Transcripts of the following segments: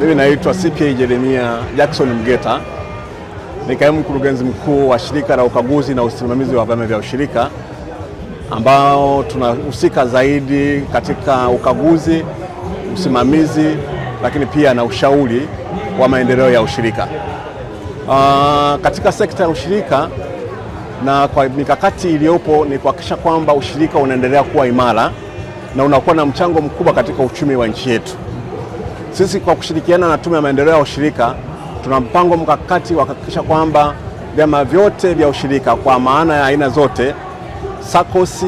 Mimi naitwa CPA Jeremia Jackson Mgeta, ni kaimu mkurugenzi mkuu wa shirika la ukaguzi na usimamizi wa vyama vya ushirika, ambao tunahusika zaidi katika ukaguzi, usimamizi, lakini pia na ushauri wa maendeleo ya ushirika. Katika sekta ya ushirika na kwa mikakati iliyopo ni kuhakikisha kwamba ushirika unaendelea kuwa imara na unakuwa na mchango mkubwa katika uchumi wa nchi yetu. Sisi kwa kushirikiana na Tume ya Maendeleo ya Ushirika tuna mpango mkakati wa kuhakikisha kwamba vyama vyote vya ushirika kwa maana ya aina zote, SACCOS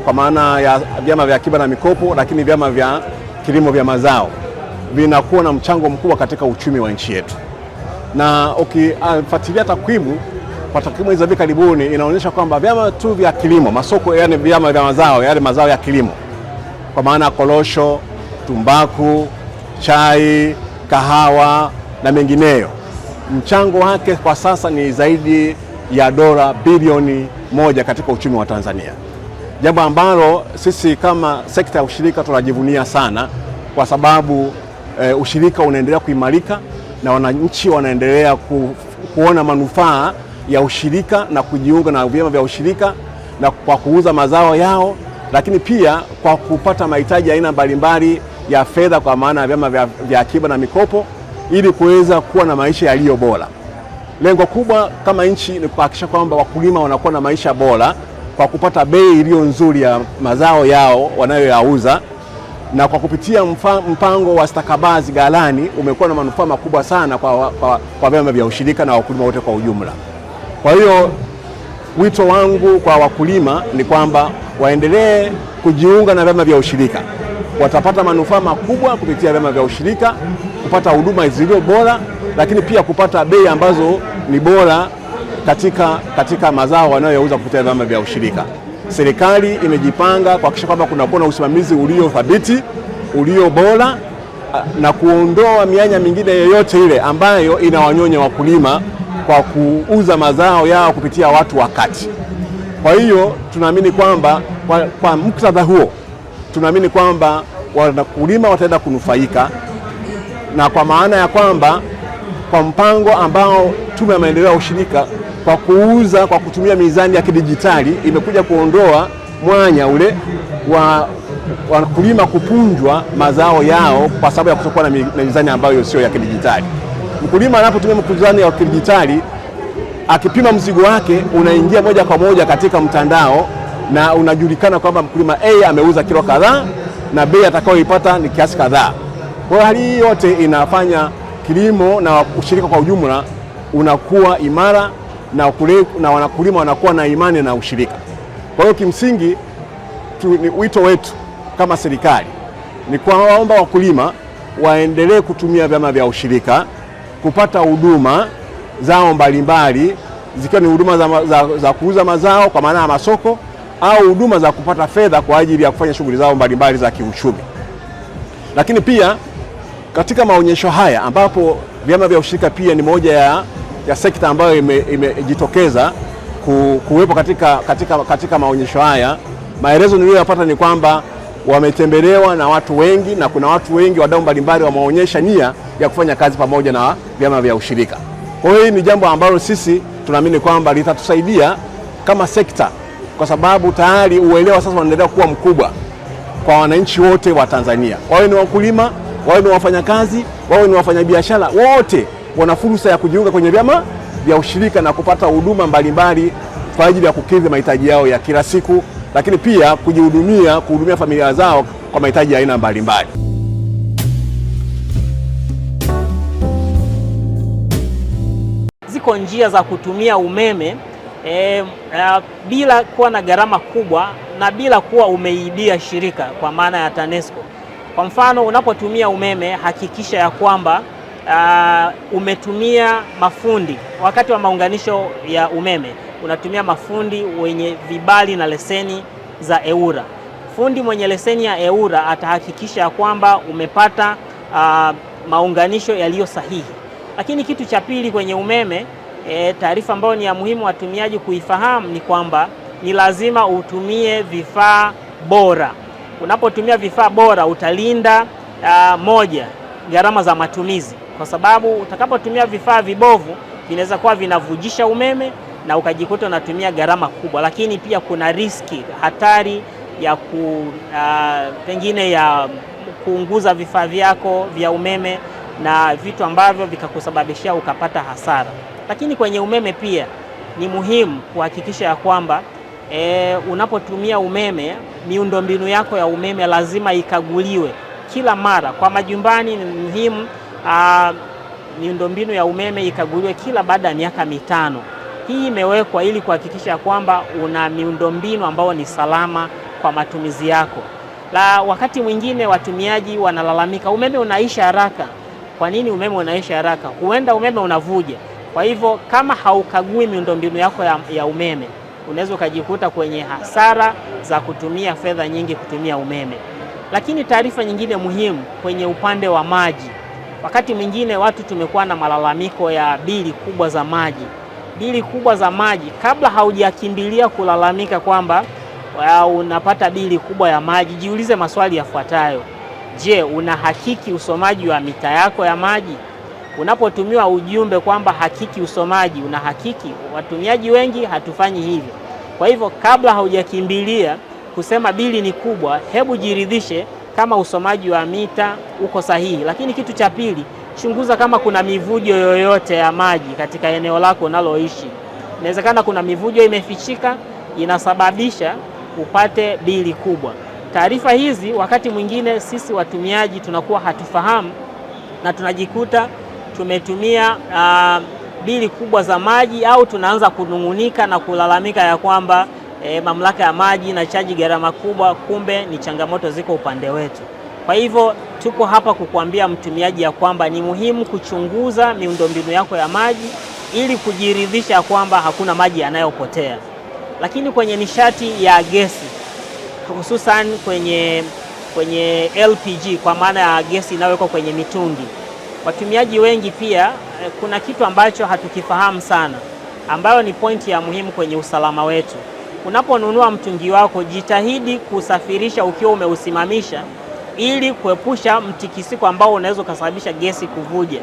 kwa maana ya vyama vya akiba na mikopo, lakini vyama vya kilimo vya mazao vinakuwa na mchango mkubwa katika uchumi wa nchi yetu. Na ukifuatilia takwimu hizo hivi karibuni inaonyesha kwamba vyama tu vya kilimo, masoko, yani vyama vya mazao, yale mazao ya kilimo kwa maana korosho, tumbaku, chai, kahawa na mengineyo, mchango wake kwa sasa ni zaidi ya dola bilioni 1 katika uchumi wa Tanzania. Jambo ambalo sisi kama sekta ya ushirika tunajivunia sana, kwa sababu ushirika unaendelea kuimarika na wananchi wanaendelea kuona manufaa ya ushirika na kujiunga na vyama vya ushirika na kwa kuuza mazao yao, lakini pia kwa kupata mahitaji ya aina mbalimbali ya fedha kwa maana ya vyama vya akiba na mikopo, ili kuweza kuwa na maisha yaliyo bora. Lengo kubwa kama nchi ni kuhakikisha kwamba wakulima wanakuwa na maisha bora kwa kupata bei iliyo nzuri ya mazao yao wanayoyauza, na kwa kupitia mpango wa stakabadhi ghalani umekuwa na manufaa makubwa sana kwa vyama vya ushirika na wakulima wote kwa ujumla. Kwa hiyo wito wangu kwa wakulima ni kwamba waendelee kujiunga na vyama vya ushirika. Watapata manufaa makubwa kupitia vyama vya ushirika, kupata huduma zilizo bora, lakini pia kupata bei ambazo ni bora katika mazao wanayouza kupitia vyama vya ushirika. Serikali imejipanga kuhakikisha kwamba kunakuwa na usimamizi ulio thabiti, ulio bora, na kuondoa mianya mingine yoyote ile ambayo inawanyonya wakulima kwa kuuza mazao yao kupitia watu wa kati. Kwa hiyo tunaamini kwamba kwa muktadha huo, tunaamini kwamba wakulima wataenda kunufaika, na kwa maana ya kwamba kwa mpango ambao Tume ya Maendeleo ya Ushirika kwa kuuza kwa kutumia mizani ya kidijitali imekuja kuondoa mwanya ule wa wakulima kupunjwa mazao yao kwa sababu ya kutokuwa na mizani ambayo sio ya kidijitali. Mkulima anapotumia mizani ya kidijitali, akipima mzigo wake unaingia moja kwa moja katika mtandao na unajulikana kwamba mkulima A ameuza kilo kadhaa na bei atakayoipata ni kiasi kadhaa. Kwa hali hii yote inafanya kilimo na ushirika kwa ujumla unakuwa imara na wanakulima wanakuwa na imani na ushirika. Kwa hiyo kimsingi wito wetu kama serikali ni kuwaomba wakulima waendelee kutumia vyama vya ushirika kupata huduma zao mbalimbali, zikiwa ni huduma za kuuza mazao kwa maana ya masoko, au huduma za kupata fedha kwa ajili ya kufanya shughuli zao mbalimbali za kiuchumi. Lakini pia katika maonyesho haya ambapo vyama vya ushirika pia ni moja ya sekta ambayo imejitokeza kuwepo katika maonyesho haya, maelezo niliyoyapata ni kwamba wametembelewa na watu wengi, na kuna watu wengi, wadau mbalimbali wameonyesha nia ya kufanya kazi pamoja na vyama vya ushirika. Kwa hiyo ni jambo ambalo sisi tunaamini kwamba litatusaidia kama sekta, kwa sababu tayari uelewa sasa unaendelea kuwa mkubwa kwa wananchi wote wa Tanzania. Wawe ni wakulima, wawe ni wafanyakazi, wawe ni wafanyabiashara, wote wana fursa ya kujiunga kwenye vyama vya ushirika na kupata huduma mbalimbali kwa ajili ya kukidhi mahitaji yao ya kila siku, lakini pia kuhudumia familia zao kwa mahitaji ya aina mbalimbali. Ziko njia za kutumia umeme bila kuwa na gharama kubwa na bila kuwa umeibia shirika kwa maana ya TANESCO. Kwa mfano, unapotumia umeme hakikisha ya kwamba umetumia mafundi. Wakati wa maunganisho ya umeme unatumia mafundi wenye vibali na leseni za EWURA. Fundi mwenye leseni ya EWURA atahakikisha ya kwamba umepata maunganisho yaliyo sahihi. Lakini kitu cha pili kwenye umeme, taarifa ambayo ni ya muhimu watumiaji kuifahamu ni kwamba ni lazima utumie vifaa bora. Unapotumia vifaa bora utalinda moja, gharama za matumizi, kwa sababu utakapotumia vifaa vibovu vinaweza kuwa vinavujisha umeme na ukajikuta unatumia gharama kubwa. Lakini pia kuna riski, hatari ya pengine ya kuunguza vifaa vyako vya umeme na vitu ambavyo vikakusababishia ukapata hasara. Lakini kwenye umeme pia ni muhimu kuhakikisha ya kwamba unapotumia umeme, miundombinu yako ya umeme lazima ikaguliwe kila mara. Kwa majumbani ni muhimu miundombinu ya umeme ikaguliwe kila baada ya miaka 5. Hii imewekwa ili kuhakikisha kwamba una miundombinu ambao ni salama kwa matumizi yako. Wakati mwingine watumiaji wanalalamika umeme unaisha haraka. Kwa nini umeme unaisha haraka? Huenda umeme unavuja. Kwa hivyo kama haukagui miundombinu yako ya umeme, unaweza ukajikuta kwenye hasara za kutumia fedha nyingi kutumia umeme. Lakini taarifa nyingine muhimu kwenye upande wa maji, wakati mwingine watu tumekuwa na malalamiko ya bili kubwa za maji. Bili kubwa za maji, kabla haujakimbilia kulalamika kwamba unapata bili kubwa ya maji, jiulize maswali yafuatayo. Je, unahakiki usomaji wa mita yako ya maji? Unapotumiwa ujumbe kwamba hakiki usomaji, unahakiki? Watumiaji wengi hatufanyi hivyo. Kwa hivyo kabla haujakimbilia kusema bili ni kubwa, hebu jiridhishe kama usomaji wa mita uko sahihi. Lakini kitu cha pili, chunguza kama kuna mivujo yoyote ya maji katika eneo lako unaloishi. Inawezekana kuna mivujo imefichika inasababisha upate bili kubwa. Taarifa hizi wakati mwingine sisi watumiaji tunakuwa hatufahamu na tunajikuta tumetumia bili kubwa za maji, au tunaanza kunung'unika na kulalamika ya kwamba mamlaka ya maji na chaji gharama kubwa, kumbe ni changamoto ziko upande wetu. Kwa hivyo tuko hapa kukuambia mtumiaji ya kwamba ni muhimu kuchunguza miundombinu yako ya maji ili kujiridhisha kwamba hakuna maji yanayopotea. Lakini kwenye nishati ya gesi, hususan kwenye LPG, kwa maana ya gesi inayowekwa kwenye mitungi, watumiaji wengi pia kuna kitu ambacho hatukifahamu sana, ambayo ni pointi ya muhimu kwenye usalama wetu. Unaponunua mtungi wako, jitahidi kusafirisha ukiwa umeusimamisha ili kuepusha mtikisiko ambao unaweza kusababisha gesi kuvuja.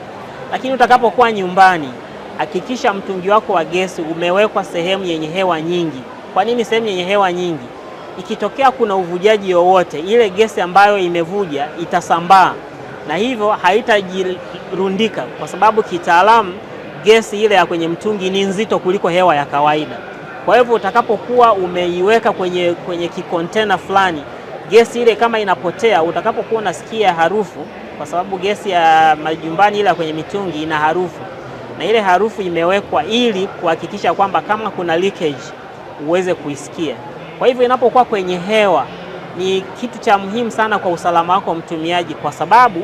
Lakini utakapokuwa nyumbani, hakikisha mtungi wako wa gesi umewekwa sehemu yenye hewa nyingi. Kwa nini sehemu yenye hewa nyingi? Ikitokea kuna uvujaji wowote, ile gesi ambayo imevuja itasambaa na hivyo haitajirundika, kwa sababu kitaalamu gesi ile ya kwenye mtungi ni nzito kuliko hewa ya kawaida. Kwa hivyo utakapokuwa umeiweka kwenye kikontena fulani, gesi ile kama inapotea, utakapokuwa unasikia harufu, kwa sababu gesi ya majumbani ile kwenye mitungi ina harufu, na ile harufu imewekwa ili kuhakikisha kwamba kama kuna leakage uweze kuisikia. Kwa hivyo inapokuwa kwenye hewa ni kitu cha muhimu sana kwa usalama wako mtumiaji, kwa sababu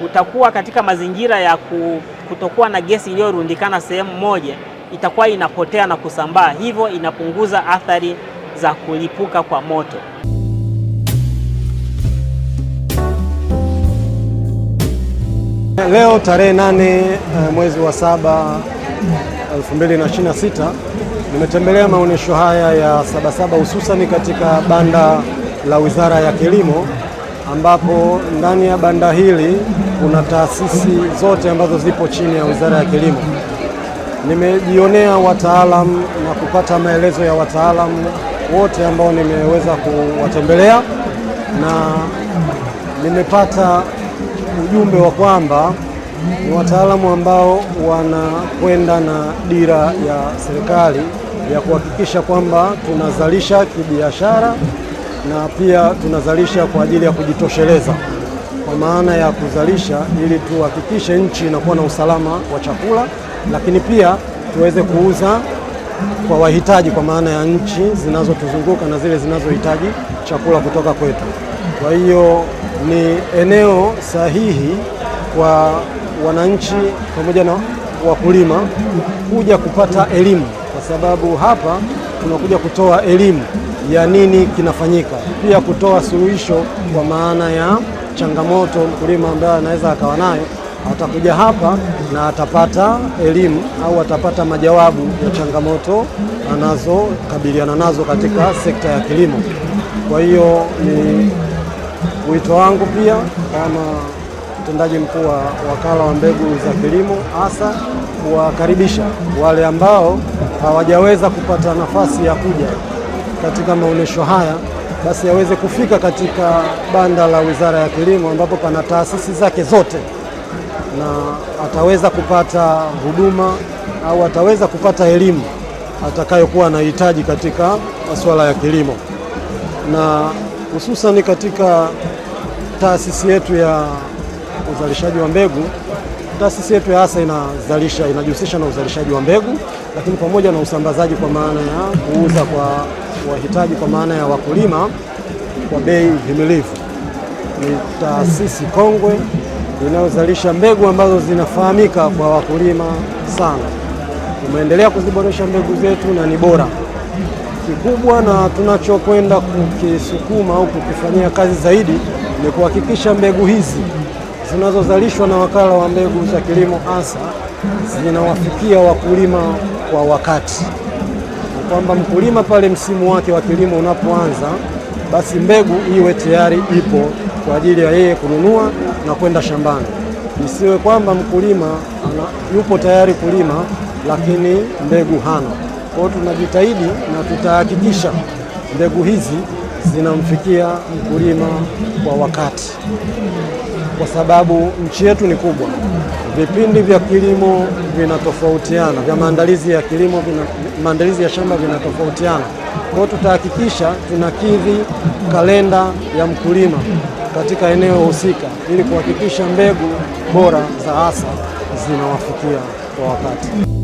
utakuwa katika mazingira ya kutokuwa na gesi iliyorundikana sehemu moja, itakuwa inapotea na kusambaa, hivyo inapunguza athari za kulipuka kwa moto. Leo tarehe 8 mwezi wa 7 2026 nimetembelea maonyesho haya ya Sabasaba, hususani katika banda la Wizara ya Kilimo, ambapo ndani ya banda hili kuna taasisi zote ambazo zipo chini ya Wizara ya Kilimo. Nimejionea wataalamu na kupata maelezo ya wataalamu wote ambao nimeweza kuwatembelea, na nimepata ujumbe wa kwamba ni wataalamu ambao wanakwenda na dira ya serikali ya kuhakikisha kwamba tunazalisha kibiashara na pia tunazalisha kwa ajili ya kujitosheleza, kwa maana ya kuzalisha ili tuhakikishe nchi inakuwa na usalama wa chakula, lakini pia tuweze kuuza kwa wahitaji, kwa maana ya nchi zinazotuzunguka na zile zinazohitaji chakula kutoka kwetu. Kwa hiyo ni eneo sahihi kwa wananchi pamoja na wakulima kuja kupata elimu, kwa sababu hapa tunakuja kutoa elimu ya nini kinafanyika, pia kutoa suluhisho kwa maana ya changamoto mkulima ambaye anaweza akawa nayo, atakuja hapa na atapata elimu au atapata majawabu ya changamoto anazokabiliana nazo katika sekta ya kilimo. Kwa hiyo ni wito wangu pia kama mtendaji mkuu wa wakala wa mbegu za kilimo ASA kuwakaribisha wale ambao hawajaweza kupata nafasi ya kuja katika maonesho haya, basi aweze kufika katika banda la Wizara ya Kilimo ambapo pana taasisi zake zote, na ataweza kupata huduma au ataweza kupata elimu atakayokuwa anahitaji katika masuala ya kilimo, na hususani katika taasisi yetu ya uzalishaji wa mbegu. Taasisi yetu ya ASA inajihusisha na uzalishaji wa mbegu, lakini pamoja na usambazaji kwa maana ya kuuza kwa wahitaji kwa maana ya wakulima kwa bei himilivu. Ni taasisi kongwe inayozalisha mbegu ambazo zinafahamika kwa wakulima sana. Tumeendelea kuziboresha mbegu zetu na ni bora. Kikubwa na tunachokwenda kukisukuma au kukifanyia kazi zaidi ni kuhakikisha mbegu hizi zinazozalishwa na wakala wa mbegu za kilimo ASA zinawafikia wakulima kwa wakati, kwamba mkulima pale msimu wake wa kilimo unapoanza, basi mbegu iwe tayari ipo kwa ajili ya yeye kununua na kwenda shambani. Isiwe kwamba mkulima yupo tayari kulima lakini mbegu hana. Kwa hiyo tunajitahidi na tutahakikisha mbegu hizi zinamfikia mkulima kwa wakati, kwa sababu nchi yetu ni kubwa. Vipindi vya kilimo vinatofautiana, vya maandalizi ya kilimo, maandalizi ya shamba vinatofautiana. Kwa hiyo tutahakikisha tunakidhi kalenda ya mkulima katika eneo husika ili kuhakikisha mbegu bora za ASA zinawafikia kwa wakati.